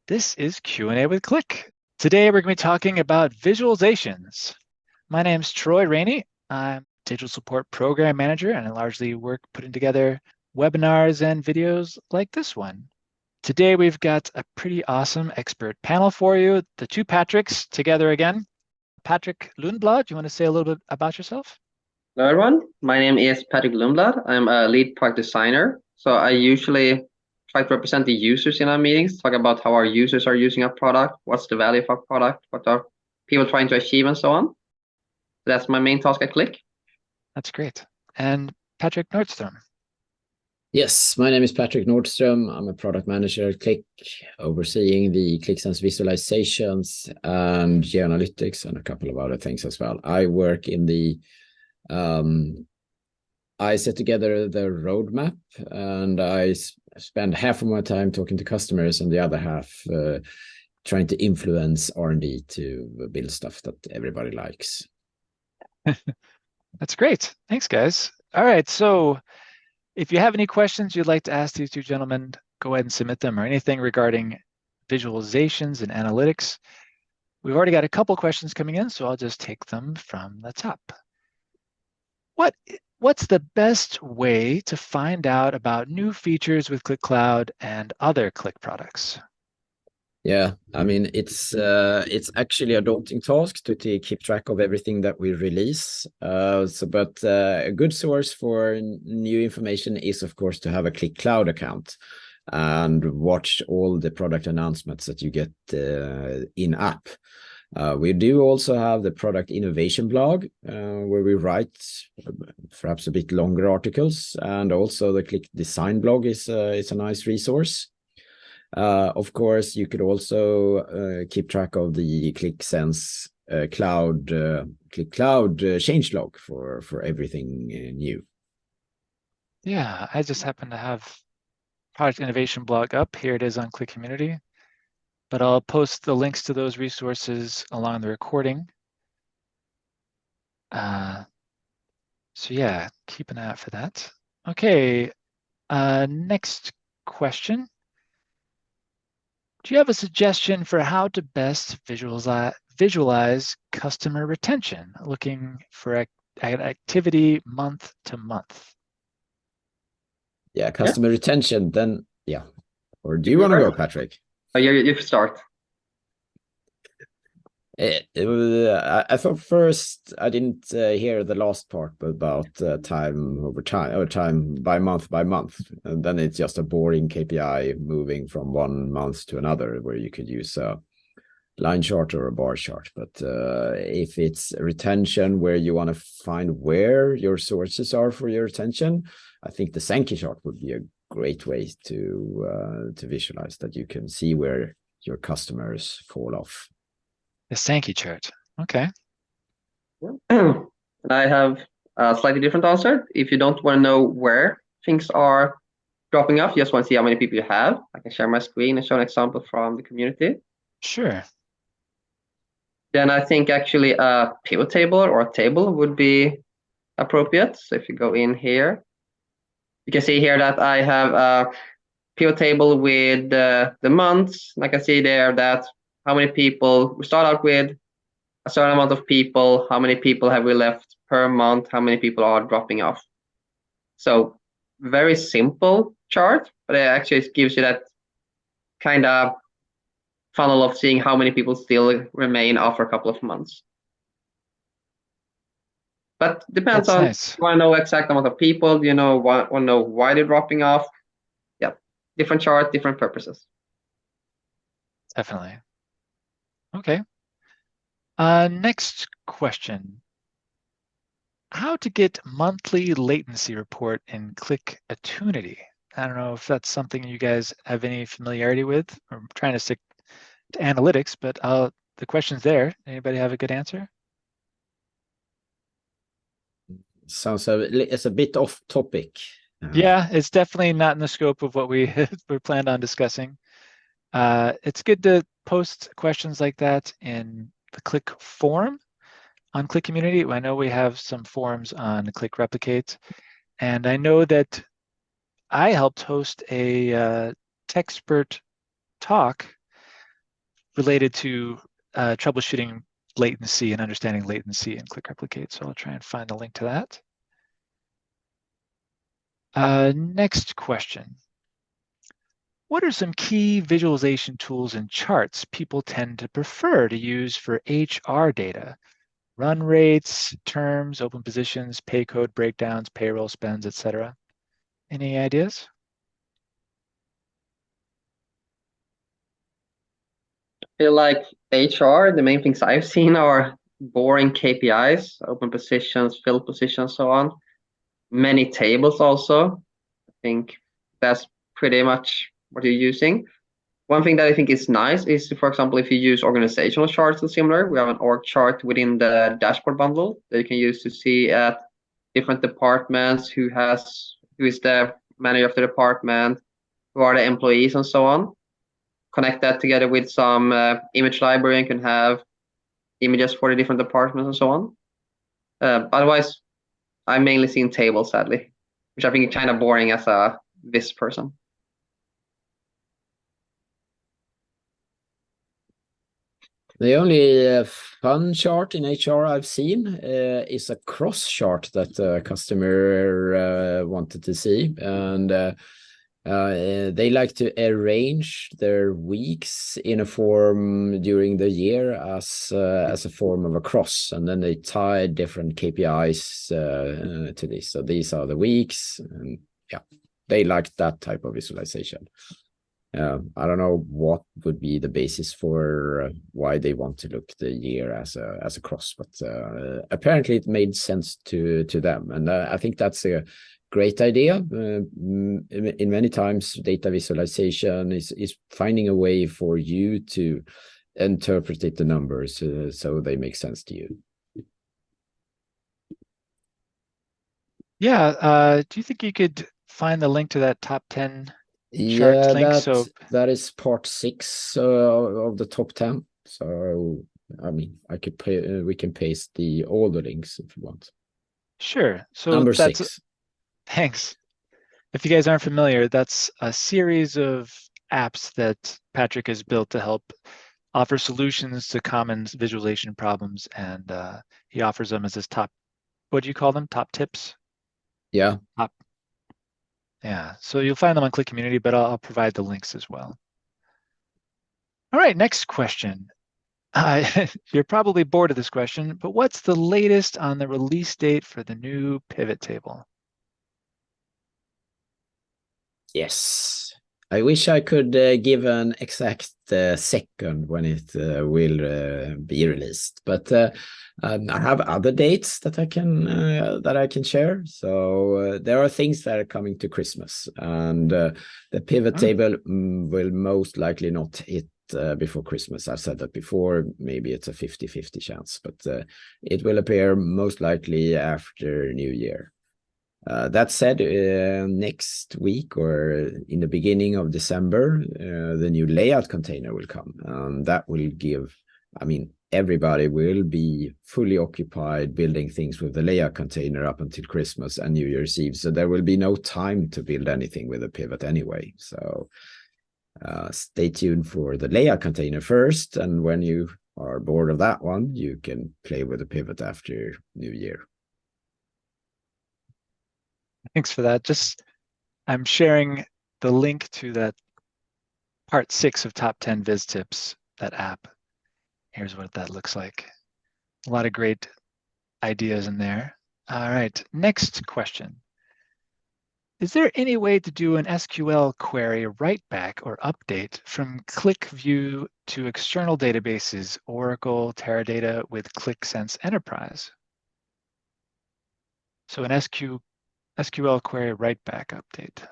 This is Q&A with Qlik. Today we're going to be talking about visualizations. My name's Troy Rainey. I'm Digital Support Program Manager, and I largely work putting together webinars and videos like this one. Today we've got a pretty awesome expert panel for you. The two Patricks together again. Patrick Lundblad, do you want to say a little bit about yourself? Hello everyone, my name is Patrick Lundblad. I'm a lead product designer. So I usually try to represent the users in our meetings, talk about how our users are using our product, what's the value of our product, what are people trying to achieve, and so on. That's my main task at Qlik. That's great. And Patrick Nordstrom. Yes, my name is Patrick Nordstrom. I'm a product manager at Qlik, overseeing the QlikSense visualizations and geoanalytics and a couple of other things as well. I work in the I set together the roadmap, and I spend half of my time talking to customers and the other half trying to influence R&D to build stuff that everybody likes. That's great. Thanks, guys. All right, so if you have any questions you'd like to ask these two gentlemen, go ahead and submit them, or anything regarding visualizations and analytics. We've already got a couple questions coming in, so I'll just take them from the top. What's the best way to find out about new features with Qlik Cloud and other Qlik products? Yeah, I mean, it's actually a daunting task to keep track of everything that we release. But a good source for new information is, of course, to have a Qlik Cloud account and watch all the product announcements that you get in-app. We do also have the product innovation blog, where we write perhaps a bit longer articles, and also the Qlik design blog is a nice resource. Of course, you could also keep track of the QlikSense Qlik Cloud changelog for everything new. Yeah, I just happen to have product innovation blog up. Here it is on Qlik Community. But I'll post the links to those resources along the recording. So yeah, keep an eye out for that. Okay, next question. Do you have a suggestion for how to best visualize customer retention, looking for activity month to month? Yeah, customer retention, then, yeah. Or do you want to go, Patrick? You start. I thought first I didn't hear the last part about time over time, or time by month, and then it's just a boring KPI moving from one month to another, where you could use a line chart or a bar chart. But if it's retention where you want to find where your sources are for your retention, I think the Sankey chart would be a great way to visualize that. You can see where your customers fall off. The Sankey chart. Okay. And I have a slightly different answer. If you don't want to know where things are dropping off, you just want to see how many people you have, I can share my screen and show an example from the community. Sure. Then I think actually a pivot table or a table would be appropriate. So if you go in here, you can see here that I have a pivot table with the months. And I can see there that how many people we start out with, a certain amount of people, how many people have we left per month, how many people are dropping off. So very simple chart, but it actually gives you that kind of funnel of seeing how many people still remain after a couple of months. But depends on, nice. You want to know exact amount of people, you know, want to know why they're dropping off. Yeah, different chart, different purposes. Definitely. Okay. Next question. How to get monthly latency report in Qlik Attunity? I don't know if that's something you guys have any familiarity with. I'm trying to stick to analytics, but the question's there. Anybody have a good answer? Sounds it's a bit off topic. Yeah, it's definitely not in the scope of what we planned on discussing. It's good to post questions like that in the Qlik forum on Qlik Community. I know we have some forums on Qlik Replicate, and I know that I helped host a Techspert talk related to troubleshooting latency and understanding latency in Qlik Replicate. So I'll try and find the link to that. Next question. What are some key visualization tools and charts people tend to prefer to use for HR data? Run rates, terms, open positions, pay code breakdowns, payroll spends, etc. Any ideas? I feel like HR, the main things I've seen are boring KPIs, open positions, filled positions, so on. Many tables also. I think that's pretty much what you're using. One thing that I think is nice is, for example, if you use organizational charts or similar, we have an org chart within the dashboard bundle that you can use to see at different departments, who is the manager of the department, who are the employees, and so on. Connect that together with some image library and can have images for the different departments and so on. Otherwise, I'm mainly seeing tables, sadly, which I think is kind of boring as a this person. The only fun chart in HR I've seen is a cross chart that a customer wanted to see, and they like to arrange their weeks in a form during the year as a form of a cross, and then they tie different KPIs to this. So these are the weeks, and yeah, they like that type of visualization. I don't know what would be the basis for why they want to look the year as a cross, but apparently it made sense to them, and I think that's a great idea. In many times, data visualization is finding a way for you to interpret the numbers so they make sense to you. Yeah, do you think you could find the link to that top 10 chart link? So that is part 6 of the top 10. So I mean, we can paste all the links if you want. Sure. So number that's 6. Thanks. If you guys aren't familiar, that's a series of apps that Patrick has built to help offer solutions to common visualization problems, and he offers them as his top, what do you call them? Top tips? Yeah. Yeah, so you'll find them on Qlik Community, but I'll provide the links as well. All right, next question. You're probably bored of this question, but what's the latest on the release date for the new pivot table? Yes. I wish I could give an exact second when it will be released, but I have other dates that I can share. So there are things that are coming to Christmas, and the pivot table will most likely not hit before Christmas. I've said that before. Maybe it's a 50-50 chance, but it will appear most likely after New Year. That said, next week or in the beginning of December, the new layout container will come. That will give, I mean, everybody will be fully occupied building things with the layout container up until Christmas and New Year's Eve. So there will be no time to build anything with a pivot anyway. So stay tuned for the layout container first. And when you are bored of that one, you can play with the pivot after New Year. Thanks for that. I'm sharing the link to that part 6 of top 10 Viz Tips, that app. Here's what that looks like. A lot of great ideas in there. All right, next question. Is there any way to do an SQL query write back or update from QlikView to external databases, Oracle, Teradata with Qlik Sense Enterprise? So an SQL query write back update.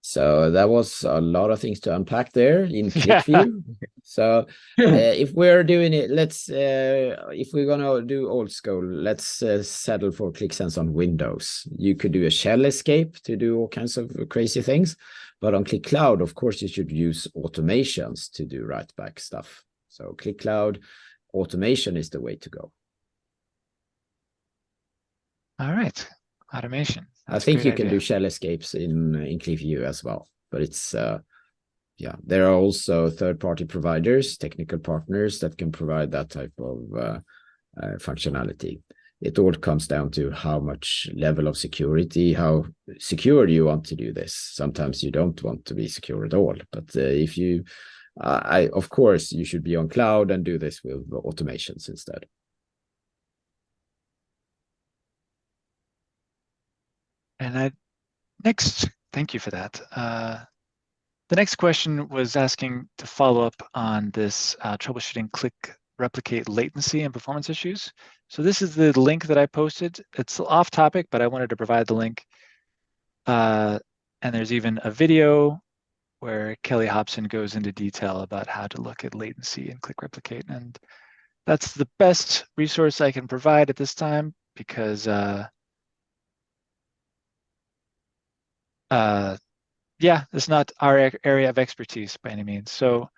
So that was a lot of things to unpack there in QlikView. So if we're doing it, if we're gonna do old school, let's settle for Qlik Sense on Windows. You could do a shell escape to do all kinds of crazy things, but on Qlik Cloud, of course, you should use automations to do write back stuff. So Qlik Cloud automation is the way to go. All right, automation. I think you can do shell escapes in QlikView as well, but it's yeah, there are also third-party providers, technical partners that can provide that type of functionality. It all comes down to how much level of security, how secure you want to do this. Sometimes you don't want to be secure at all, but if you, of course, you should be on cloud and do this with automations instead. And thank you for that. The next question was asking to follow up on this troubleshooting Qlik Replicate latency and performance issues. So this is the link that I posted. It's off topic, but I wanted to provide the link. And there's even a video where Kelly Hobson goes into detail about how to look at latency in Qlik Replicate. And that's the best resource I can provide at this time because yeah, it's not our area of expertise by any means. So,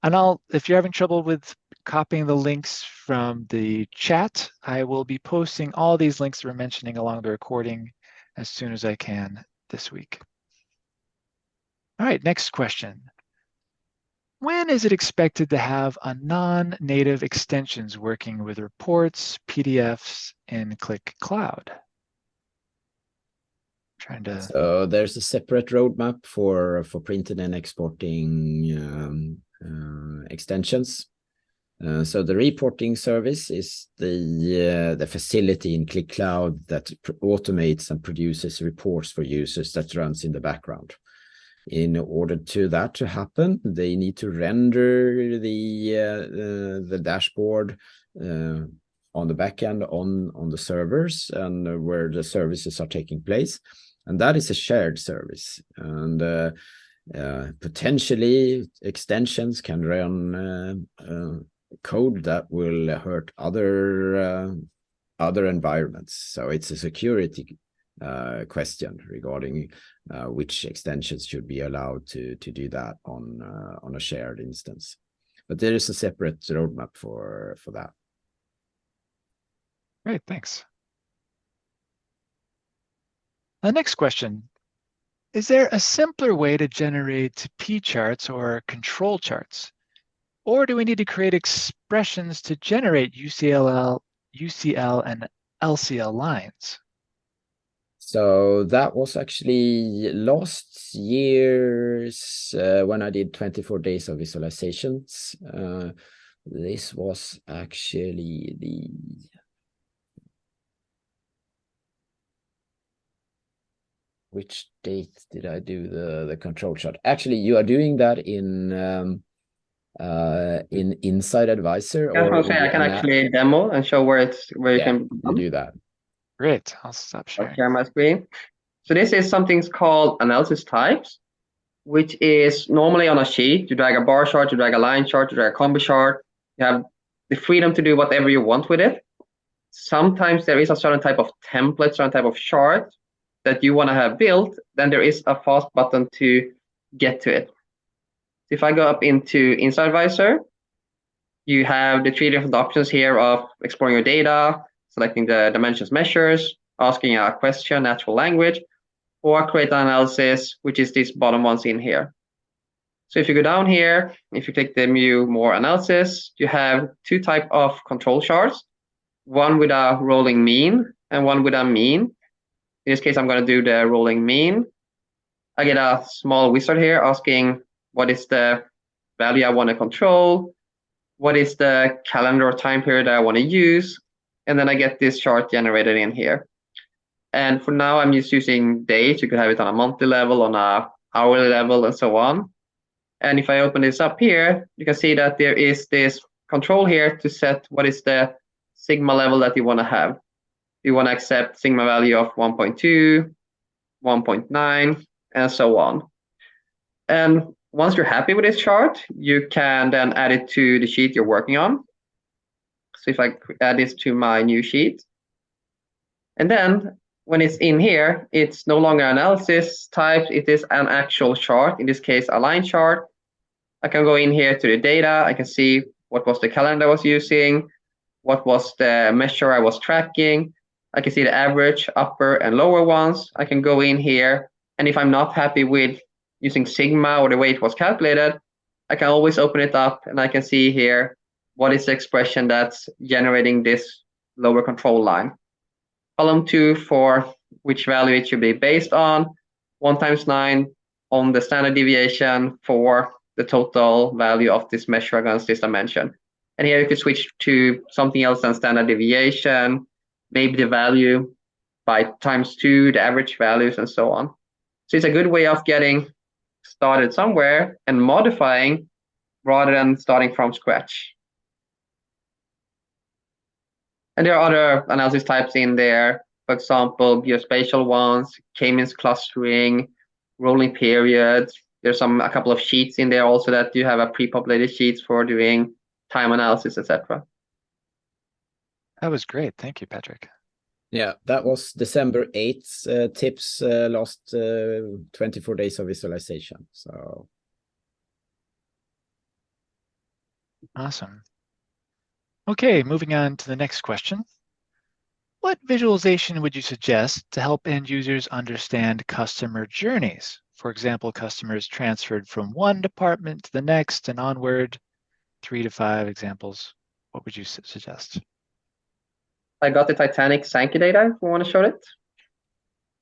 and if you're having trouble with copying the links from the chat, I will be posting all these links we're mentioning along the recording as soon as I can this week. All right, next question. When is it expected to have a non-native extensions working with reports, PDFs in Qlik Cloud? So there's a separate roadmap for printing and exporting extensions. So the reporting service is the facility in Qlik Cloud that automates and produces reports for users that runs in the background. In order to that to happen, they need to render the dashboard on the backend on the servers and where the services are taking place. And that is a shared service. And potentially extensions can run code that will hurt other environments. So it's a security question regarding which extensions should be allowed to do that on a shared instance. But there is a separate roadmap for that. Great, thanks. The next question. Is there a simpler way to generate P charts or control charts? Or do we need to create expressions to generate UCL and LCL lines? So that was actually last year's when I did 24 days of visualizations. This was actually which date did I do the control chart? Actually, you are doing that in Inside Advisor. Yeah, I can actually demo and show where you can do that. Great. I'll stop sharing. I'll share my screen. So this is something called analysis types, which is normally on a sheet. You drag a bar chart, you drag a line chart, you drag a combo chart. You have the freedom to do whatever you want with it. Sometimes there is a certain type of template, certain type of chart that you want to have built. Then there is a fast button to get to it. If I go up into Inside Advisor, you have the 3 different options here of exploring your data, selecting the dimensions measures, asking a question, natural language, or create an analysis, which is these bottom ones in here. So if you go down here, if you click the View More Analysis, you have 2 types of control charts, one with a rolling mean and one with a mean. In this case, I'm going to do the rolling mean. I get a small wizard here asking what is the value I want to control, what is the calendar or time period I want to use, and then I get this chart generated in here. And for now, I'm just using days. You could have it on a monthly level, on a hourly level, and so on. And if I open this up here, you can see that there is this control here to set what is the sigma level that you want to have. You want to accept sigma value of 1.2, 1.9, and so on. And once you're happy with this chart, you can then add it to the sheet you're working on. So if I add this to my new sheet, and then when it's in here, it's no longer analysis type, it is an actual chart, in this case, a line chart. I can go in here to the data, I can see what was the calendar I was using, what was the measure I was tracking. I can see the average, upper and lower ones. I can go in here, and if I'm not happy with using sigma or the way it was calculated, I can always open it up and I can see here what is the expression that's generating this lower control line. Column 2 for which value it should be based on, 1 times 9 on the standard deviation for the total value of this measure against this dimension. And here you could switch to something else than standard deviation, maybe the value by times 2, the average values, and so on. So it's a good way of getting started somewhere and modifying rather than starting from scratch. And there are other analysis types in there. For example, geospatial ones, K-means clustering, rolling periods. There's a couple of sheets in there also that you have a pre-populated sheets for doing time analysis, etc. That was great. Thank you, Patrick. Yeah, that was December 8th tips, last 24 days of visualization. So awesome. Okay, moving on to the next question. What visualization would you suggest to help end users understand customer journeys? For example, customers transferred from one department to the next and onward, 3 to 5 examples. What would you suggest? I got the Titanic Sankey data, if you want to show it.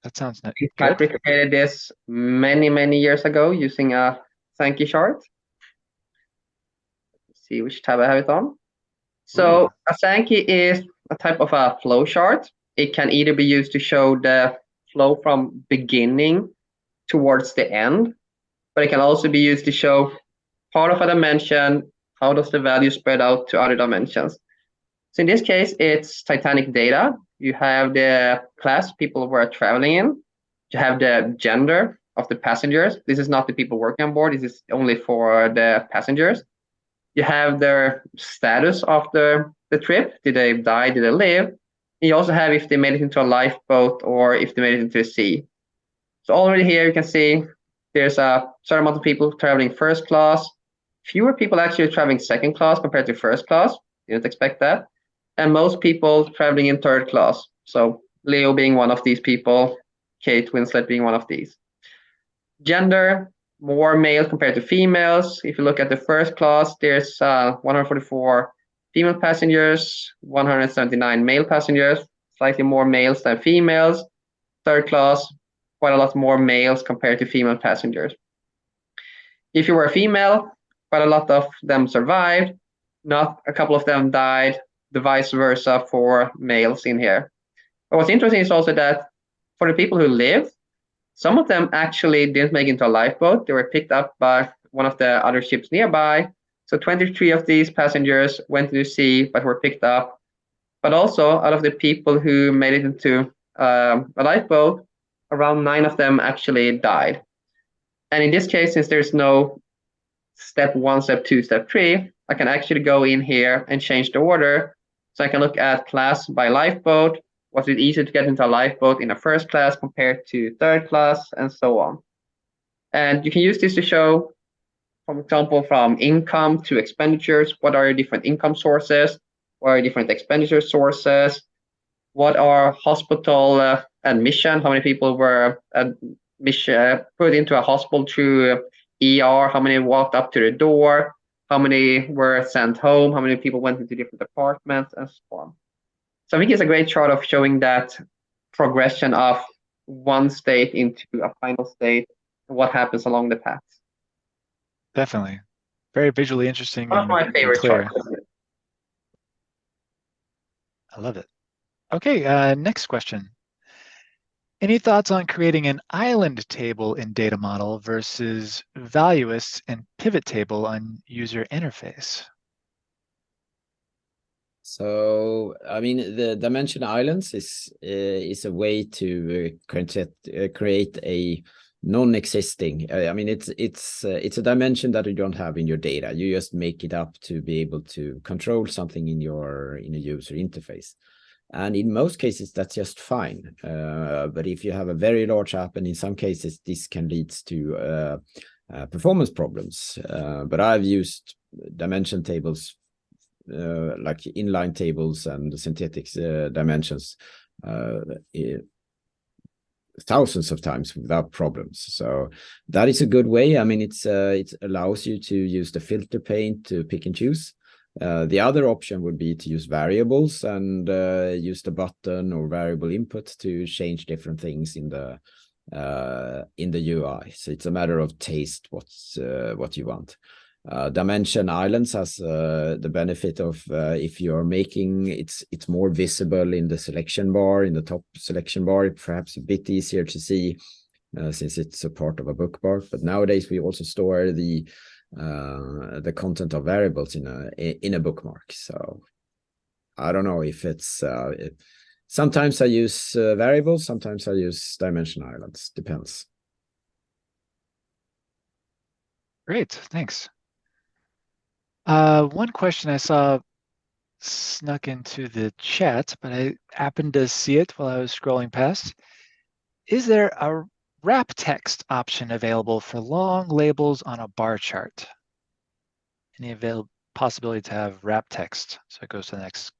That sounds good. I recreated this many years ago using a Sankey chart. Let's see which tab I have it on. So a Sankey is a type of a flow chart. It can either be used to show the flow from beginning towards the end, but it can also be used to show part of a dimension, how does the value spread out to other dimensions. So in this case, it's Titanic data. You have the class people were traveling in. You have the gender of the passengers. This is not the people working on board. This is only for the passengers. You have their status of the trip. Did they die? Did they live? And you also have if they made it into a lifeboat or if they made it into the sea. So already here you can see there's a certain amount of people traveling first class. Fewer people actually traveling second class compared to first class. You didn't expect that. And most people traveling in third class. So Leo being one of these people, Kate Winslet being one of these. Gender, more males compared to females. If you look at the first class, there's 144 female passengers, 179 male passengers, slightly more males than females. Third class, quite a lot more males compared to female passengers. If you were a female, quite a lot of them survived. Not a couple of them died. The vice versa for males in here. But what's interesting is also that for the people who lived, some of them actually didn't make it into a lifeboat. They were picked up by one of the other ships nearby. So 23 of these passengers went to the sea but were picked up. But also out of the people who made it into a lifeboat, around 9 of them actually died. And in this case, since there's no step 1, step 2, step 3, I can actually go in here and change the order. So I can look at class by lifeboat. Was it easier to get into a lifeboat in a first class compared to third class, and so on. And you can use this to show, for example, from income to expenditures. What are your different income sources? What are different expenditure sources? What are hospital admission? How many people were put into a hospital through ER? How many walked up to the door? How many were sent home? How many people went into different departments, and so on. So I think it's a great chart of showing that progression of one state into a final state and what happens along the path. Definitely. Very visually interesting. One of my favorite charts. I love it. Okay, next question. Any thoughts on creating an island table in data model versus values and pivot table on user interface? So, I mean, the dimension islands is a way to create a non-existing. I mean, it's a dimension that you don't have in your data. You just make it up to be able to control something in a user interface. And in most cases, that's just fine. But if you have a very large app, and in some cases, this can lead to performance problems. But I've used dimension tables like inline tables and synthetic dimensions thousands of times without problems. So that is a good way. I mean, it allows you to use the filter pane to pick and choose. The other option would be to use variables and use the button or variable input to change different things in the UI. So it's a matter of taste what you want. Dimension islands has the benefit of if you're making it's more visible in the selection bar, in the top selection bar, perhaps a bit easier to see since it's a part of a bookmark. But nowadays we also store the content of variables in a bookmark. So I don't know if it's sometimes I use variables, sometimes I use dimension islands, depends. Great, thanks. One question I saw snuck into the chat, but I happened to see it while I was scrolling past. Is there a wrap text option available for long labels on a bar chart? Any possibility to have wrap text? So it goes to the next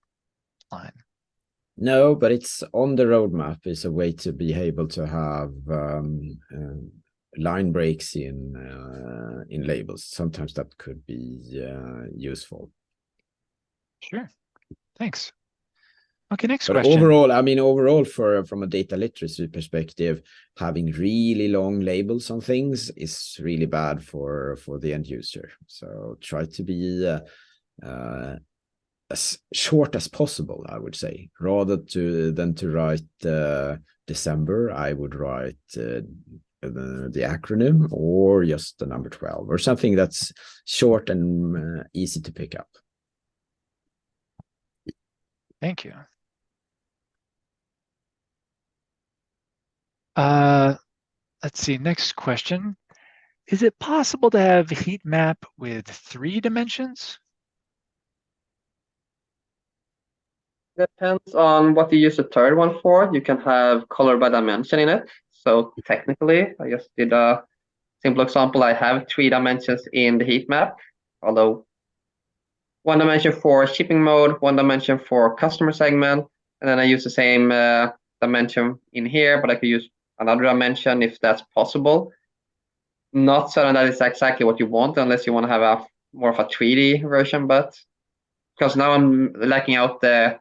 line. No, but it's on the roadmap. It's a way to be able to have line breaks in labels. Sometimes that could be useful. Sure, thanks. Okay, next but question. Overall, I mean, from a data literacy perspective, having really long labels on things is really bad for the end user. So try to be as short as possible, I would say. Rather than to write December, I would write the acronym or just the number 12 or something that's short and easy to pick up. Thank you. Let's see, next question. Is it possible to have heat map with 3 dimensions? Depends on what you use the third one for. You can have color by dimension in it. So technically, I just did a simple example. I have 3 dimensions in the heat map, although 1 dimension for shipping mode, 1 dimension for customer segment, and then I use the same dimension in here, but I could use another dimension if that's possible. Not certain that it's exactly what you want unless you want to have a more of a 3D version, but because now I'm lacking out the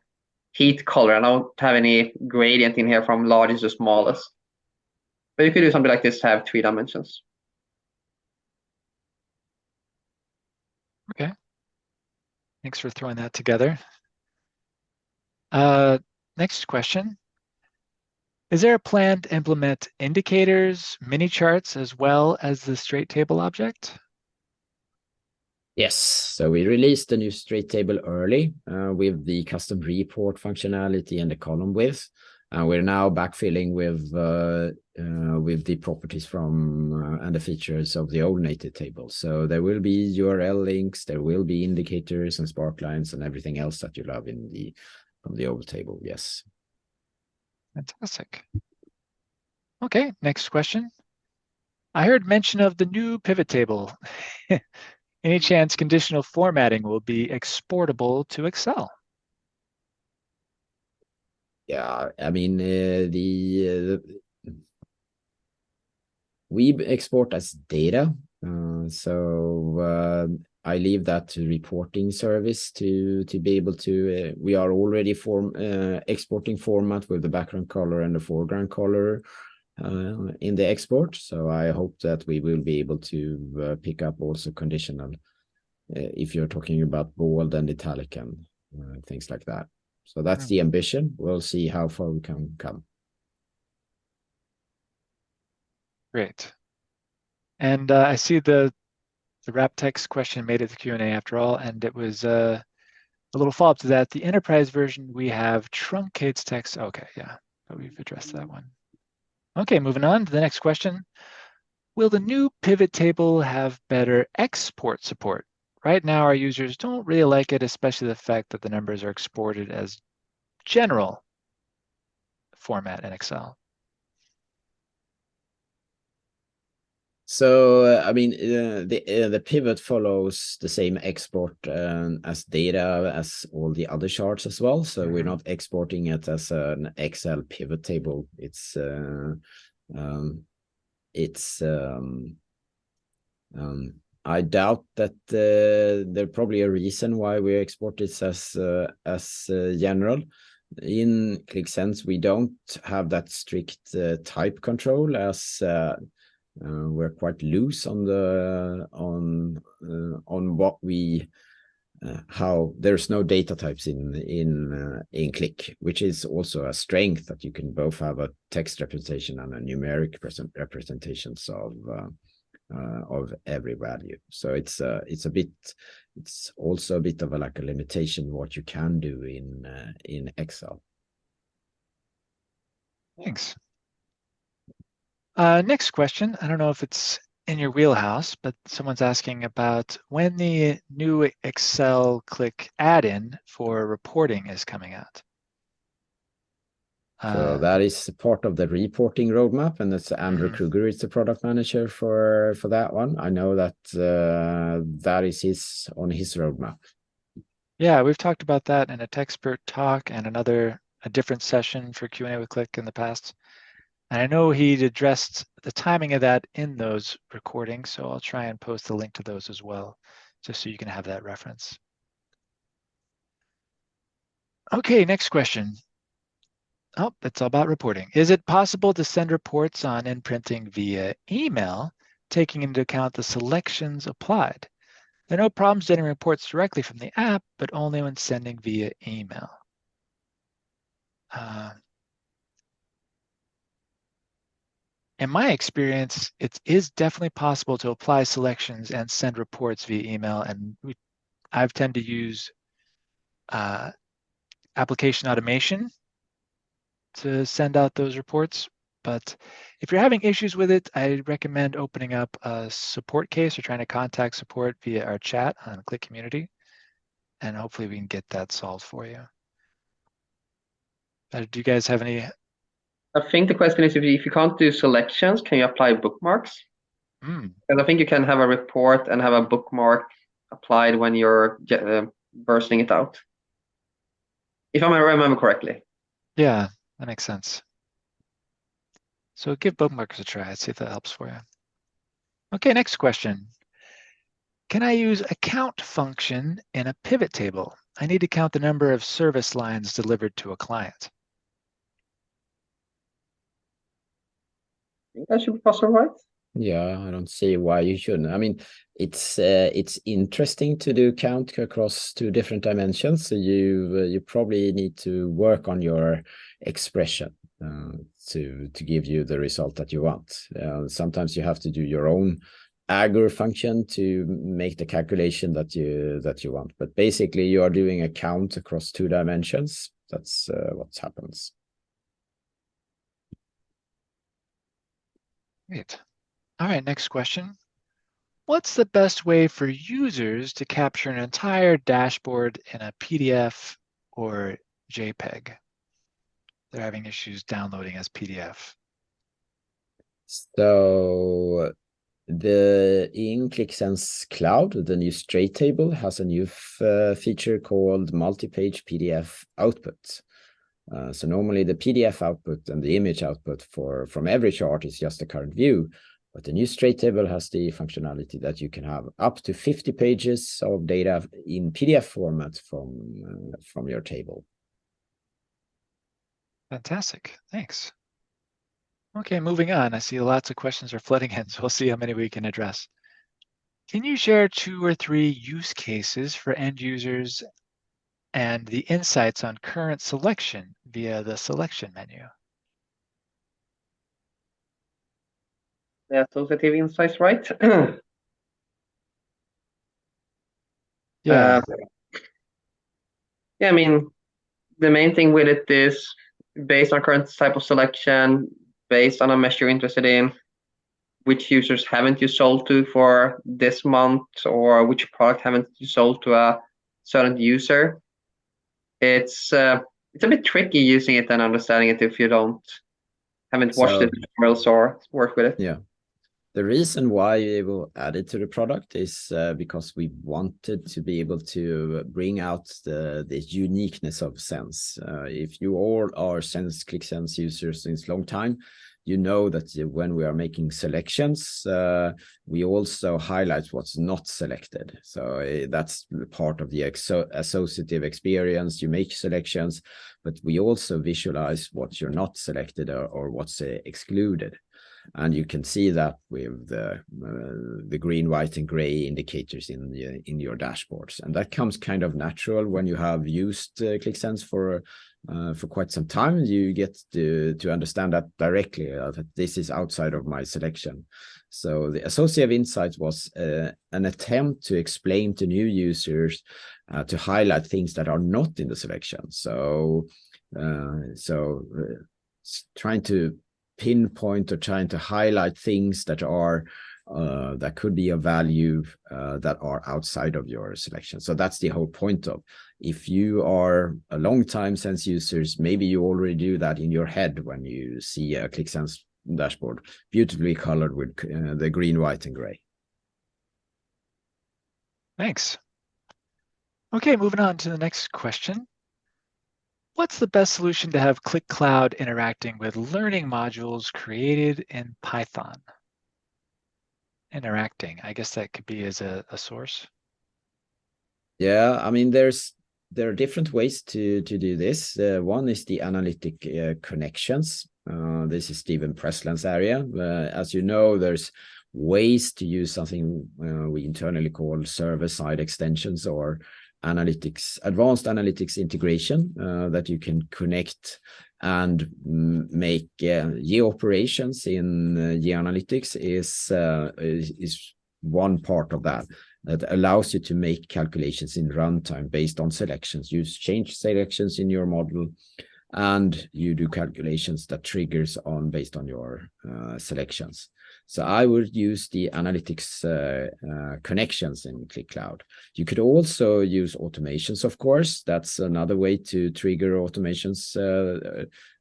heat color. I don't have any gradient in here from largest to smallest. But you could do something like this to have 3 dimensions. Okay. Thanks for throwing that together. Next question. Is there a plan to implement indicators, mini charts, as well as the straight table object? Yes, so we released the new straight table early with the custom report functionality and the column width. We're now backfilling with the properties from and the features of the old native table. So there will be URL links, there will be indicators and sparklines and everything else that you love from the old table. Yes. Fantastic. Okay, next question. I heard mention of the new pivot table. Any chance conditional formatting will be exportable to Excel? Yeah, I mean, we export as data. So I leave that to reporting service to be able to, we are already exporting format with the background color and the foreground color in the export. So I hope that we will be able to pick up also conditional if you're talking about bold and italic and things like that. So that's the ambition. We'll see how far we can come. Great. And I see the wrap text question made it to Q&A after all, and it was a little follow-up to that. The enterprise version we have truncates text. Okay, yeah, but we've addressed that one. Okay, moving on to the next question. Will the new pivot table have better export support? Right now, our users don't really like it, especially the fact that the numbers are exported as general format in Excel. So, I mean, the pivot follows the same export as data as all the other charts as well. So we're not exporting it as an Excel pivot table. It's it's I doubt that there's probably a reason why we export this as general. In Qlik Sense, we don't have that strict type control, as we're quite loose on the on what we how there's no data types in Qlik, which is also a strength, that you can both have a text representation and a numeric representations of every value. So it's also a bit of a limitation what you can do in Excel. Thanks. Next question. I don't know if it's in your wheelhouse, but someone's asking about when the new Excel Qlik Add-in for reporting is coming out. So that is part of the reporting roadmap, and that's Andrew Kruger is the product manager for that one. I know that that is on his roadmap. Yeah, we've talked about that in a Techspert talk and a different session for Q&A with Qlik in the past. And I know he'd addressed the timing of that in those recordings, so I'll try and post a link to those as well, just so you can have that reference. Okay, next question. Oh, it's all about reporting. Is it possible to send reports on NPrinting via email, taking into account the selections applied? There are no problems generating reports directly from the app, but only when sending via email. In my experience, it is definitely possible to apply selections and send reports via email, and I've tended to use application automation to send out those reports. But if you're having issues with it, I recommend opening up a support case or trying to contact support via our chat on Qlik Community, and hopefully we can get that solved for you. Do you guys have any? I think the question is, if you can't do selections, can you apply bookmarks? Because I think you can have a report and have a bookmark applied when you're bursting it out, if I remember correctly. Yeah, that makes sense. So give bookmarks a try. See if that helps for you. Okay, next question. Can I use a count function in a pivot table? I need to count the number of service lines delivered to a client. I think that should be possible, right? Yeah, I don't see why you shouldn't. I mean, it's interesting to do count across two different dimensions. So you probably need to work on your expression to give you the result that you want. Sometimes you have to do your own aggr function to make the calculation that you want. But basically, you are doing a count across two dimensions. That's what happens. Great. All right, next question. What's the best way for users to capture an entire dashboard in a PDF or JPEG? They're having issues downloading as PDF. So in Qlik Sense Cloud, the new straight table has a new feature called multi-page PDF output. So normally the PDF output and the image output from every chart is just the current view, but the new straight table has the functionality that you can have up to 50 pages of data in PDF format from your table. Fantastic, thanks. Okay, moving on. I see lots of questions are flooding in, so we'll see how many we can address. Can you share 2 or 3 use cases for end users and the insights on current selection via the selection menu? The associative insights, right? Yeah. Yeah, I mean, the main thing with it is based on current type of selection, based on a measure you're interested in, which users haven't you sold to for this month, or which product haven't you sold to a certain user. It's a bit tricky using it and understanding it if you haven't watched it or worked with it. Yeah. The reason why we will add it to the product is because we wanted to be able to bring out the uniqueness of Sense. If you all are Qlik Sense users since long time, you know that when we are making selections, we also highlight what's not selected. So that's part of the associative experience. You make selections, but we also visualize what you're not selected or what's excluded. And you can see that with the green, white, and gray indicators in your dashboards. And that comes kind of natural when you have used Qlik Sense for quite some time. You get to understand that directly, that this is outside of my selection. So the associative insights was an attempt to explain to new users to highlight things that are not in the selection. So trying to pinpoint or trying to highlight things that are that could be of value that are outside of your selection. So that's the whole point of, if you are a long time Sense users, maybe you already do that in your head when you see a Qlik Sense dashboard beautifully colored with the green, white, and gray. Thanks. Okay, moving on to the next question. What's the best solution to have Qlik Cloud interacting with learning modules created in Python? Interacting, I guess that could be as a source. Yeah, I mean, there are different ways to do this. One is the analytic connections. This is Steven Presland's area. As you know, there's ways to use something we internally call server-side extensions or advanced analytics integration that you can connect and make operations in analytics is one part of that allows you to make calculations in runtime based on selections. You change selections in your model, and you do calculations that triggers based on your selections. So I would use the analytics connections in Qlik Cloud. You could also use automations, of course. That's another way to trigger automations.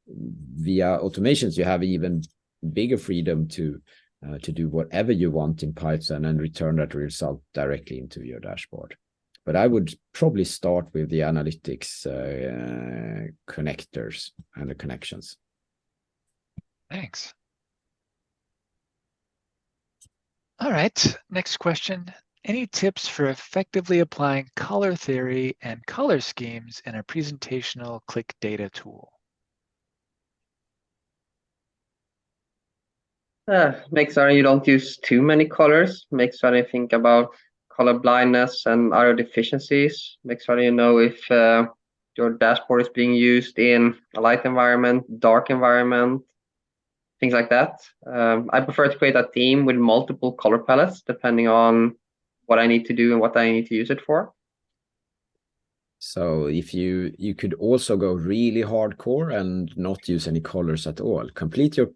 Via automations, you have even bigger freedom to do whatever you want in Python and return that result directly into your dashboard. But I would probably start with the analytics connectors and the connections. Thanks. All right, next question. Any tips for effectively applying color theory and color schemes in a presentational Qlik data tool? Make sure you don't use too many colors. Make sure you think about color blindness and other deficiencies. Make sure you know if your dashboard is being used in a light environment, dark environment, things like that. I prefer to create a theme with multiple color palettes depending on what I need to do and what I need to use it for. So if you could also go really hardcore and not use any colors at all. Complete your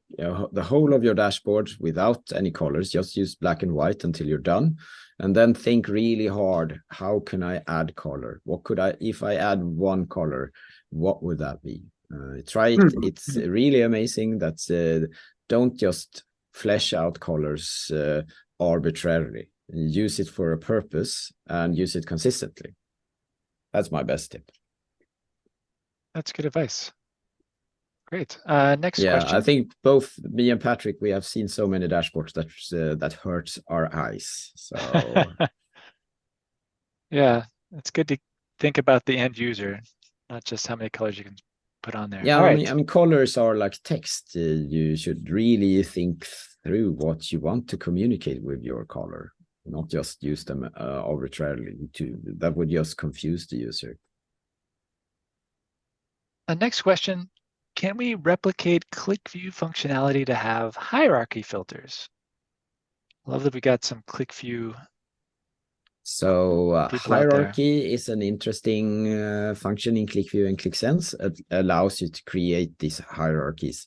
the whole of your dashboard without any colors. Just use black and white until you're done, and then think really hard. How can I add color? What could I, if I add one color, what would that be? Try it. It's really amazing. That's don't just flesh out colors arbitrarily. Use it for a purpose and use it consistently. That's my best tip. That's good advice. Great. Next question. I think both me and Patrick, we have seen so many dashboards that hurts our eyes. So yeah, it's good to think about the end user, not just how many colors you can put on there. Yeah, all I right. mean, colors are like text. You should really think through what you want to communicate with your color, not just use them arbitrarily. That would just confuse the user. Next question. Can we replicate QlikView functionality to have hierarchy filters? Love that we got some QlikView. So hierarchy is an interesting function in QlikView and Qlik Sense. It allows you to create these hierarchies.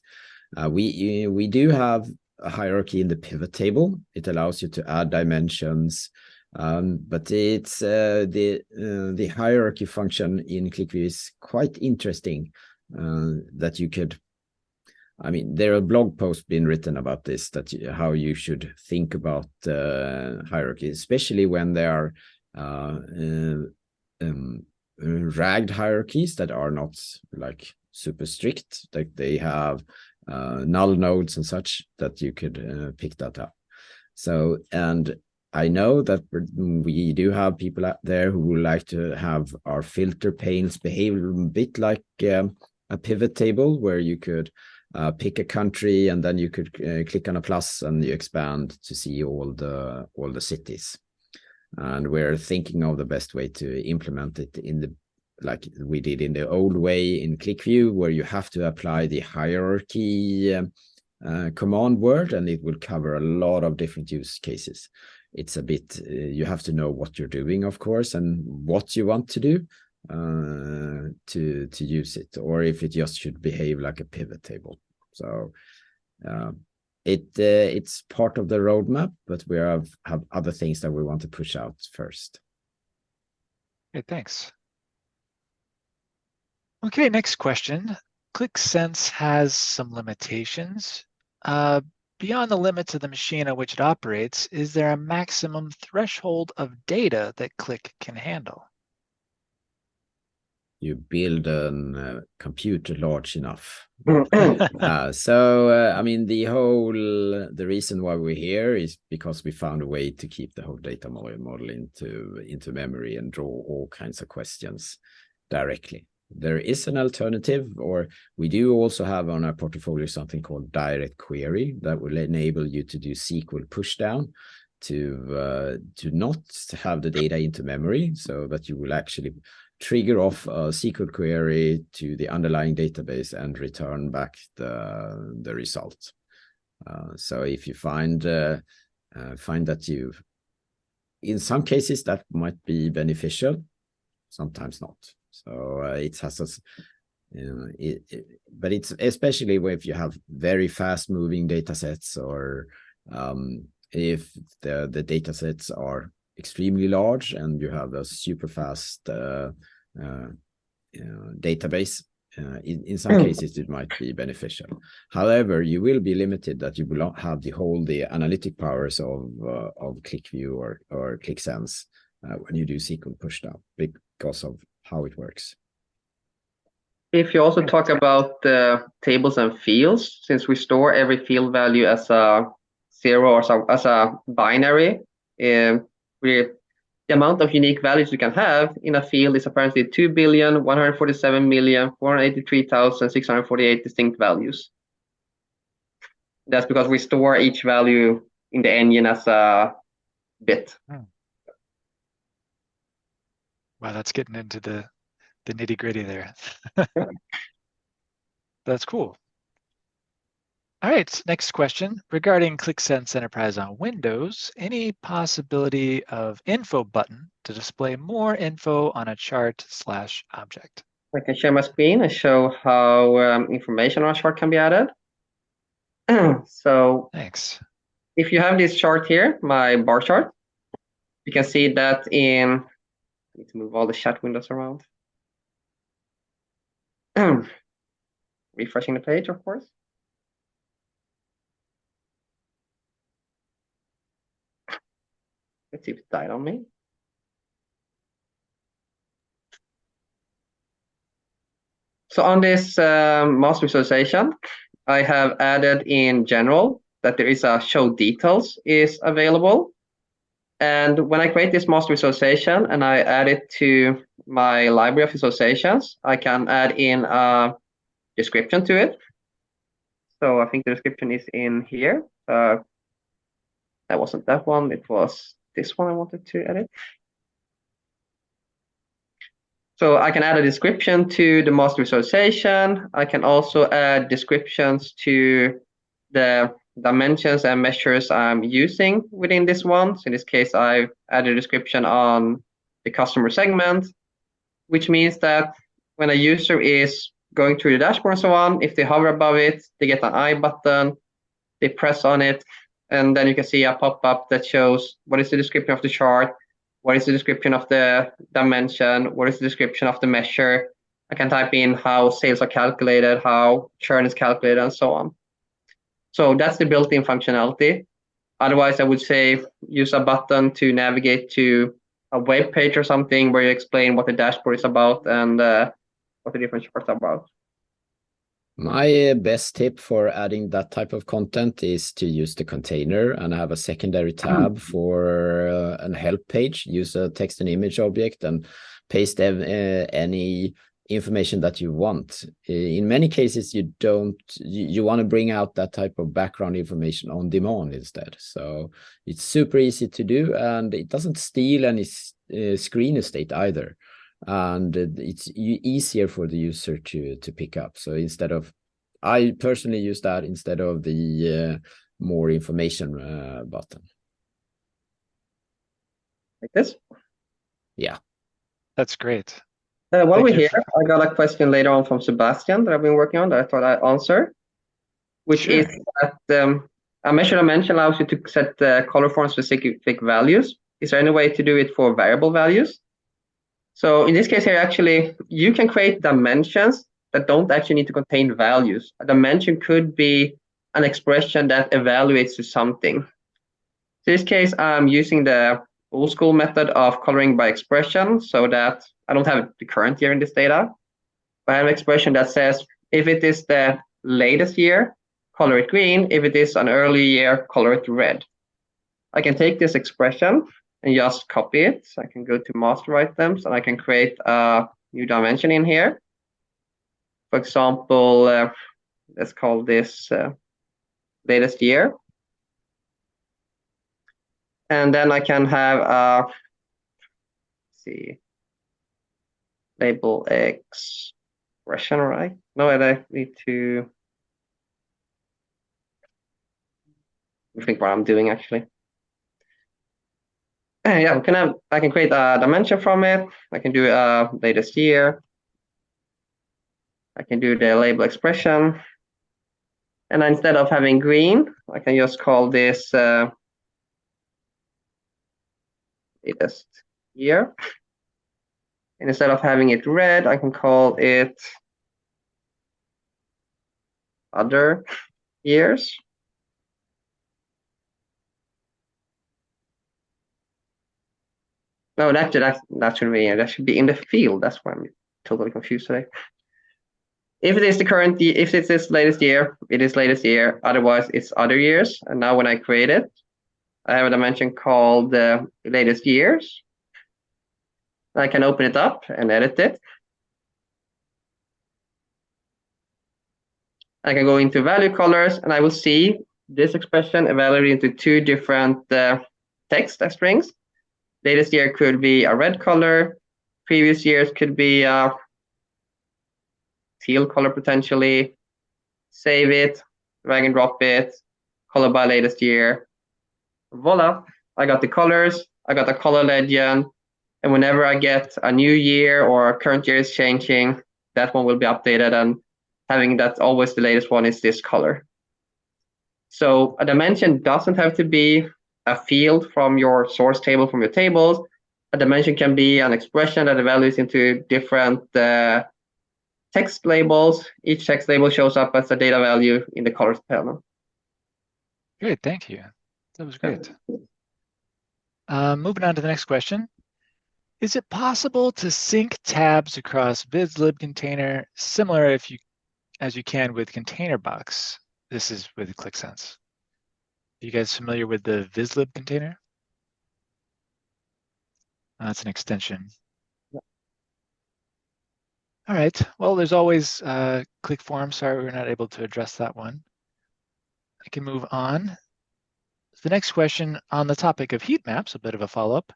We do have a hierarchy in the pivot table. It allows you to add dimensions, but it's the hierarchy function in QlikView is quite interesting. That you could, I mean, there are blog posts being written about this, how you should think about hierarchy, especially when there are ragged hierarchies that are not like super strict, like they have null nodes and such, that you could pick that up. So, and I know that we do have people out there who would like to have our filter panes behave a bit like a pivot table, where you could pick a country and then you could click on a plus and you expand to see all the cities. And we're thinking of the best way to implement it in the, like we did in the old way in QlikView, where you have to apply the hierarchy command word, and it will cover a lot of different use cases. It's a bit, you have to know what you're doing, of course, and what you want to do to use it, or if it just should behave like a pivot table. So it's part of the roadmap, but we have other things that we want to push out first. Okay, thanks. Okay, next question. Qlik Sense has some limitations. Beyond the limits of the machine on which it operates, is there a maximum threshold of data that Qlik can handle? You build a computer large enough. Hmm. I mean, the reason why we're here is because we found a way to keep the whole data model into memory and draw all kinds of questions directly. There is an alternative, or we do also have on our portfolio something called direct query that will enable you to do SQL pushdown to not have the data into memory, so that you will actually trigger off a SQL query to the underlying database and return back the result. So if you find that in some cases that might be beneficial, sometimes not. So it has us, but it's especially if you have very fast moving data sets, or if the data sets are extremely large and you have a super fast database. In some cases, it might be beneficial. However, you will be limited that you will not have the analytic powers of QlikView or Qlik Sense when you do SQL pushdown, because of how it works. If you also talk about the tables and fields, since we store every field value as a 0 or as a binary, the amount of unique values you can have in a field is apparently 2,147,483,648 distinct values. That's because we store each value in the engine as a bit. Wow, that's getting into the nitty-gritty there. That's cool. All right, next question. Regarding Qlik Sense Enterprise on Windows, any possibility of info button to display more info on a chart/object? I can share my screen and show how information on a chart can be added. So Thanks. if you have this chart here, my bar chart, you can see that I need to move all the chat windows around. Refreshing the page, of course. Let's see if it died on me. So on this master visualization, I have added in general that there is a show details is available. And when I create this master visualization and I add it to my library of visualizations, I can add in a description to it. So I think the description is in here. That wasn't that one, it was this one I wanted to edit. So I can add a description to the master visualization. I can also add descriptions to the dimensions and measures I'm using within this one. So in this case, I've added a description on the customer segment, which means that when a user is going through the dashboard and so on, if they hover above it, they get an I button, they press on it, and then you can see a pop-up that shows what is the description of the chart, what is the description of the dimension, what is the description of the measure. I can type in how sales are calculated, how churn is calculated, and so on. So that's the built-in functionality. Otherwise, I would say use a button to navigate to a web page or something where you explain what the dashboard is about and what the different charts are about. My best tip for adding that type of content is to use the container and have a secondary tab for an help page. Use a text and image object and paste any information that you want. In many cases, you don't. You want to bring out that type of background information on demand instead. So it's super easy to do, and it doesn't steal any screen estate either. And it's easier for the user to pick up. So instead of, I personally use that instead of the more information button. Like this. Yeah, That's great. While Thank we're you here, for- I got a question later on from Sebastian that I've been working on that I thought I'd answer, which Sure. is that a measure dimension allows you to set color form specific values. Is there any way to do it for variable values? So in this case here, actually, you can create dimensions that don't actually need to contain values. A dimension could be an expression that evaluates to something. In this case, I'm using the old school method of coloring by expression so that I don't have the current year in this data. But I have an expression that says, if it is the latest year, color it green. If it is an early year, color it red. I can take this expression and just copy it. So I can go to master items and I can create a new dimension in here. For example, let's call this latest year. And then I can have let's see, label expression, right? No, I need to think what I'm doing actually. Yeah, I can create a dimension from it. I can do latest year. I can do the label expression. And instead of having green, I can just call this latest year. And instead of having it red, I can call it other years. No, that should be that should be in the field. That's why I'm totally confused today. If it is the current year, if it is latest year, it is latest year. Otherwise, it's other years. And now when I create it, I have a dimension called latest years. I can open it up and edit it. I can go into value colors, and I will see this expression evaluated into two different text strings. Latest year could be a red color. Previous years could be a teal color potentially. Save it, drag and drop it, color by latest year. Voila, I got the colors, I got the color legend, and whenever I get a new year or a current year is changing, that one will be updated, and having that always the latest one is this color. So a dimension doesn't have to be a field from your source table, from your tables. A dimension can be an expression that evaluates into different text labels. Each text label shows up as a data value in the colors panel. Great, thank you. That was great. Moving on to the next question. Is it possible to sync tabs across vislib container similar as you can with container box? This is with QlikSense. Are you guys familiar with the vislib container? That's an extension. Yeah. All right, well, there's always Qlik form. Sorry, we're not able to address that one. I can move on. The next question on the topic of heat maps, a bit of a follow-up.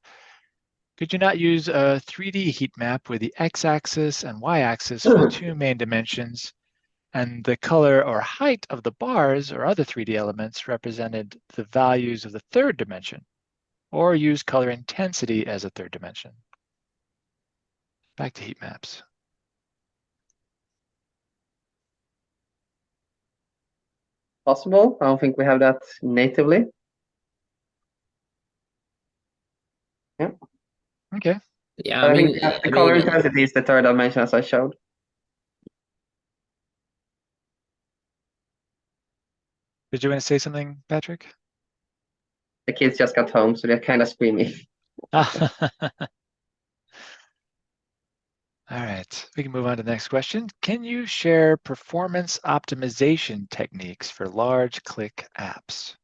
Could you not use a 3D heat map with the x-axis and y-axis for two main dimensions, and the color or height of the bars or other 3D elements represented the values of the third dimension, or use color intensity as a third dimension? Back to heat maps. Possible. I don't think we have that natively. Yeah. Okay. Yeah. I think the color intensity is the third dimension, as I showed. Did you want to say something, Patrick? The kids just got home, so they're kind of screaming. All right, we can move on to the next question. Can you share performance optimization techniques for large Qlik apps?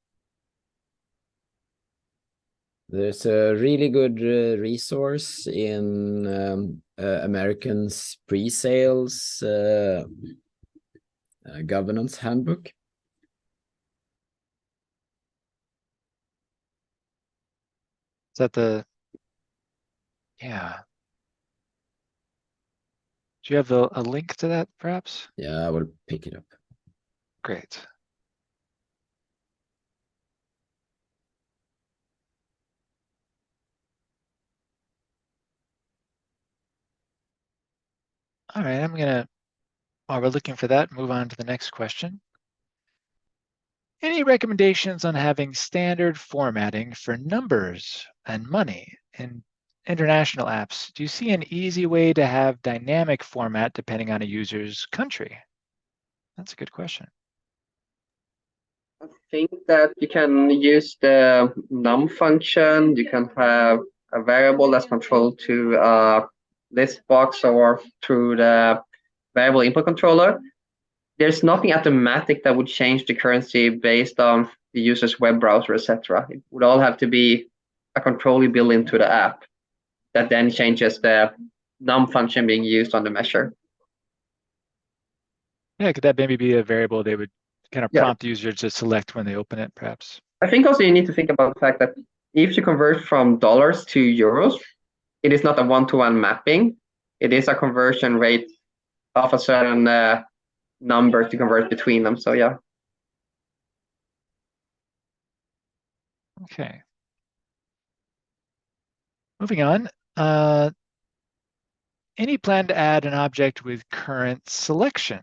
There's a really good resource in American's pre-sales governance handbook. Is that the, yeah. Do you have a link to that, perhaps? Yeah, I will pick it up. Great. All right, I'm gonna, while we're looking for that, move on to the next question. Any recommendations on having standard formatting for numbers and money in international apps? Do you see an easy way to have dynamic format depending on a user's country? That's a good question. I think that you can use the num function. You can have a variable that's controlled to list box or through the variable input controller. There's nothing automatic that would change the currency based on the user's web browser, etc. It would all have to be a control you build into the app that then changes the num function being used on the measure. Yeah, could that maybe be a variable they would kind of Yeah. prompt the user to select when they open it, perhaps? I think also you need to think about the fact that if you convert from dollars to euros, it is not a one-to-one mapping. It is a conversion rate of a certain number to convert between them. So yeah. Okay. Moving on. Any plan to add an object with current selection?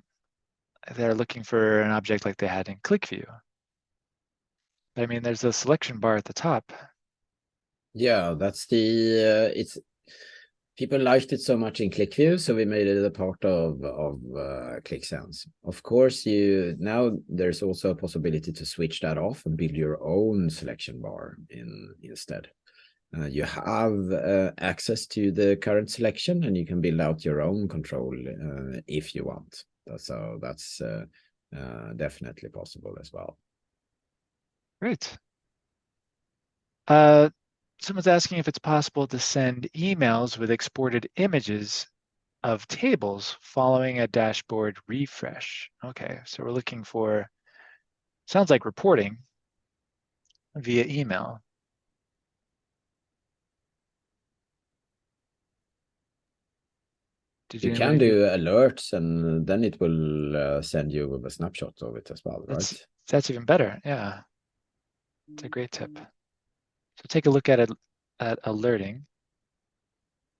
They're looking for an object like they had in QlikView. I mean, there's a selection bar at the top. Yeah, that's the it's people liked it so much in QlikView, so we made it a part of QlikSense. Of course, now there's also a possibility to switch that off and build your own selection bar instead. You have access to the current selection, and you can build out your own control if you want. So that's definitely possible as well. Great. Someone's asking if it's possible to send emails with exported images of tables following a dashboard refresh. Okay, so we're looking for, sounds like reporting via email. You can do alerts, and then it will send you a snapshot of it as well, right? That's even better. Yeah, it's a great tip. So take a look at it at alerting.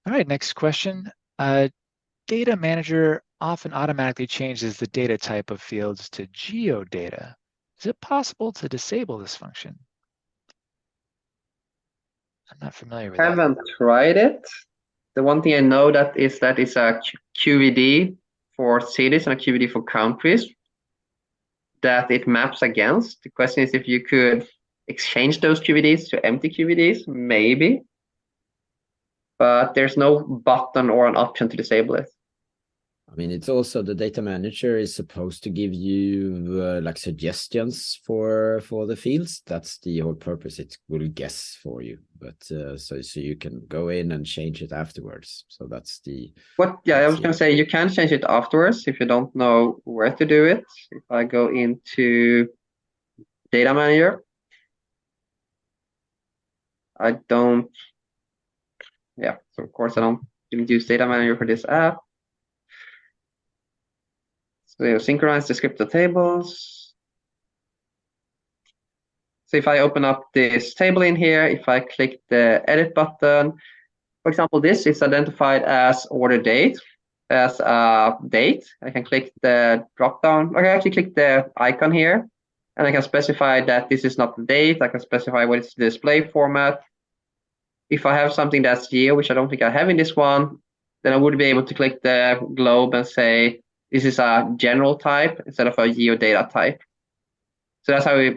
All right, next question. Data Manager often automatically changes the data type of fields to geodata. Is it possible to disable this function? I'm not familiar with that. I haven't tried it. The one thing I know that it's a QVD for cities and a QVD for countries that it maps against. The question is if you could exchange those QVDs to empty QVDs, maybe. But there's no button or an option to disable it. I mean, it's also the data manager is supposed to give you like suggestions for the fields. That's the whole purpose. It will guess for you, but so you can go in and change it afterwards. So that's the I was going to say you can change it afterwards if you don't know where to do it. If I go into data manager, I don't. Yeah, so of course I didn't use data manager for this app. So synchronize the scripted tables. So if I open up this table in here, if I click the edit button, for example, this is identified as order date, as a date. I can click the drop down. I can actually click the icon here, and I can specify that this is not the date. I can specify what is the display format. If I have something that's geo, which I don't think I have in this one, then I would be able to click the globe and say, this is a general type instead of a geodata type. So that's how we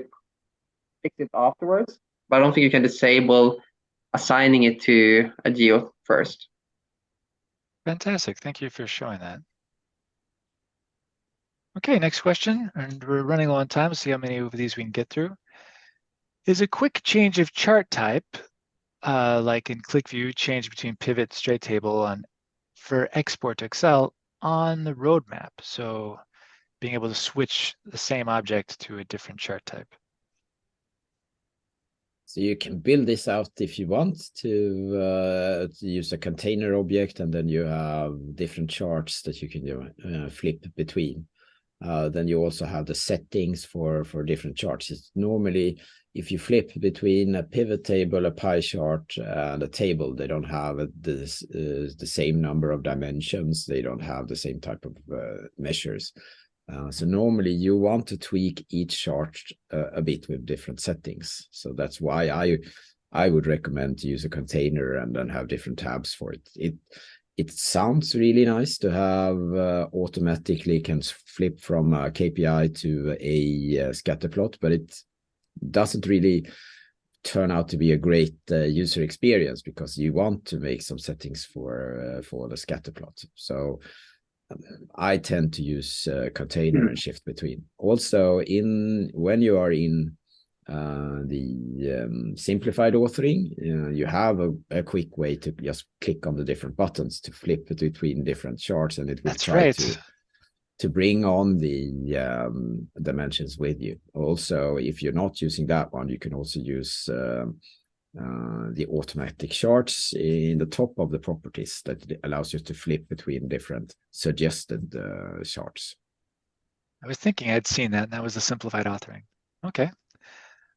fix it afterwards. But I don't think you can disable assigning it to a geo first. Fantastic. Thank you for showing that. Okay, next question, and we're running low on time. Let's see how many of these we can get through. Is a quick change of chart type, like in QlikView, change between pivot straight table for export to Excel on the roadmap? So being able to switch the same object to a different chart type. So you can build this out if you want to use a container object, and then you have different charts that you can flip between. Then you also have the settings for different charts. It's normally, if you flip between a pivot table, a pie chart, and a table, they don't have the same number of dimensions. They don't have the same type of measures. So normally you want to tweak each chart a bit with different settings. So that's why I would recommend to use a container and then have different tabs for it. It sounds really nice to have automatically can flip from a KPI to a scatter plot, but it doesn't really turn out to be a great user experience, because you want to make some settings for the scatter plot. So I tend to use container and shift between. Also, when you are in the simplified authoring, you have a quick way to just click on the different buttons to flip between different charts, and it will try to bring on the dimensions with you. Also, if you're not using that one, you can also use the automatic charts in the top of the properties that allows you to flip between different suggested charts. I was thinking I'd seen that, and that was the simplified authoring. Okay.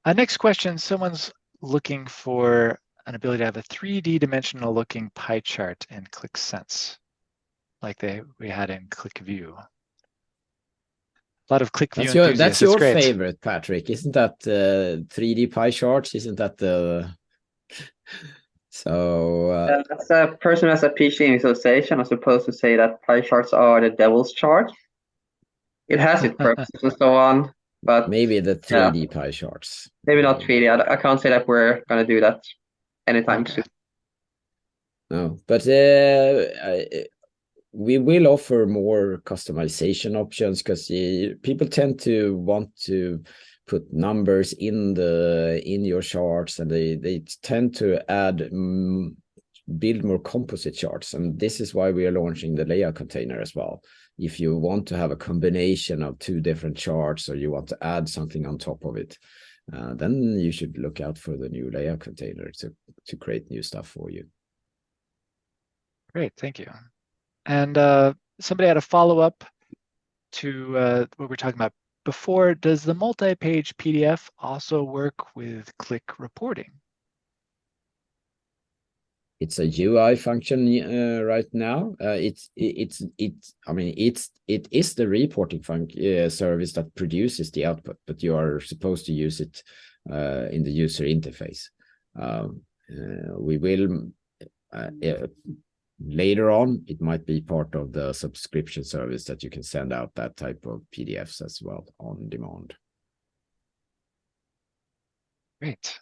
Next question, someone's looking for an ability to have a 3D dimensional looking pie chart in Qlik Sense, like we had in QlikView. A lot of QlikView enthusiasts. That's your favorite, Patrick, isn't that 3D pie charts? Isn't that the... So that's a person who has a PhD in visualization. I'm supposed to say that pie charts are the devil's chart. It has its purposes and so on, but maybe the 3D pie charts. Maybe not 3D. I can't say that we're going to do that anytime soon. No, but we will offer more customization options, because people tend to want to put numbers in your charts, and they tend to build more composite charts, and this is why we are launching the layout container as well. If you want to have a combination of two different charts, or you want to add something on top of it, then you should look out for the new layout container to create new stuff for you. Great, thank you. And somebody had a follow-up to what we're talking about before. Does the multi-page PDF also work with Qlik Reporting? It's a UI function right now. It is the reporting service that produces the output, but you are supposed to use it in the user interface. We will later on, it might be part of the subscription service that you can send out that type of PDFs as well on demand. Great.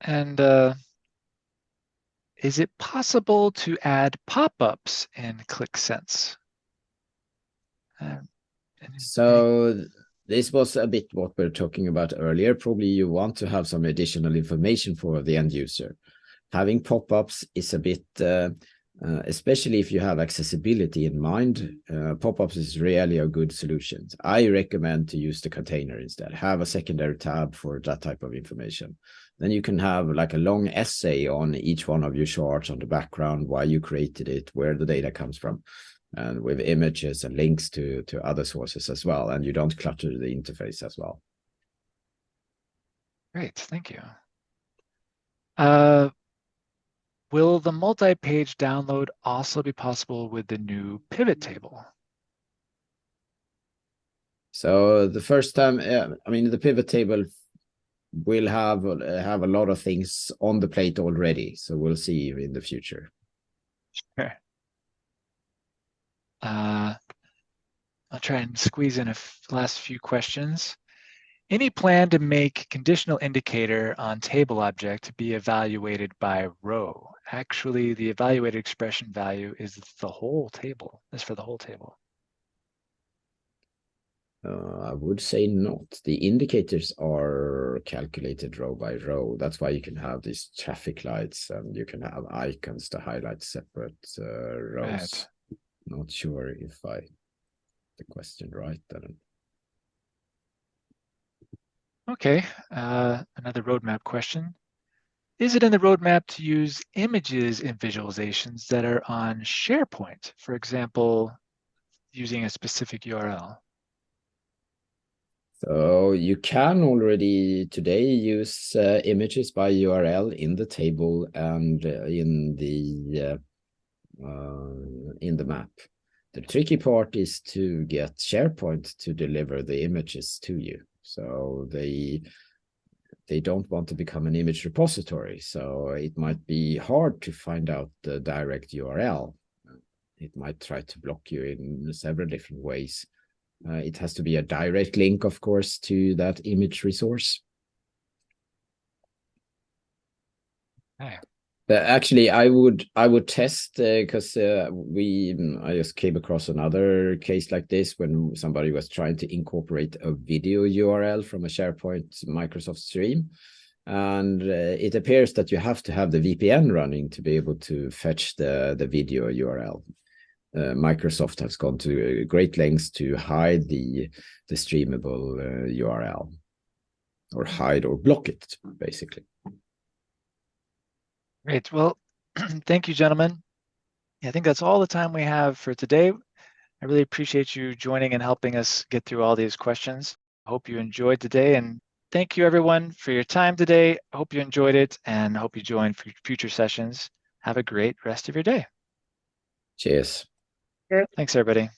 And is it possible to add pop-ups in Qlik Sense? So this was a bit what we were talking about earlier. Probably you want to have some additional information for the end user. Having pop-ups is a bit, especially if you have accessibility in mind, pop-ups is really a good solution. I recommend to use the container instead. Have a secondary tab for that type of information. Then you can have like a long essay on each one of your charts, on the background, why you created it, where the data comes from, and with images and links to other sources as well. And you don't clutter the interface as well. Great, thank you. Will the multi-page download also be possible with the new pivot table? So the first time, I mean, the pivot table will have a lot of things on the plate already. So we'll see in the future. Sure. I'll try and squeeze in last few questions. Any plan to make conditional indicator on table object be evaluated by row? Actually, the evaluated expression value is the whole table. That's for the whole table. I would say not. The indicators are calculated row by row. That's why you can have these traffic lights and you can have icons to highlight separate rows. Right. Not sure if the question right then. Okay, another roadmap question. Is it in the roadmap to use images in visualizations that are on SharePoint? For example, using a specific URL? So you can already today use images by URL in the table and in the map. The tricky part is to get SharePoint to deliver the images to you. So they don't want to become an image repository. So it might be hard to find out the direct URL. It might try to block you in several different ways. It has to be a direct link, of course, to that image resource. Okay. Actually, I would test because I just came across another case like this when somebody was trying to incorporate a video URL from a SharePoint Microsoft stream, and it appears that you have to have the VPN running to be able to fetch the video URL. Microsoft has gone to great lengths to hide the streamable URL, or hide or block it, basically. Great. Well, thank you, gentlemen. I think that's all the time we have for today. I really appreciate you joining and helping us get through all these questions. I hope you enjoyed today, and thank you everyone for your time today. I hope you enjoyed it and hope you join for future sessions. Have a great rest of your day. Cheers. Thanks, everybody.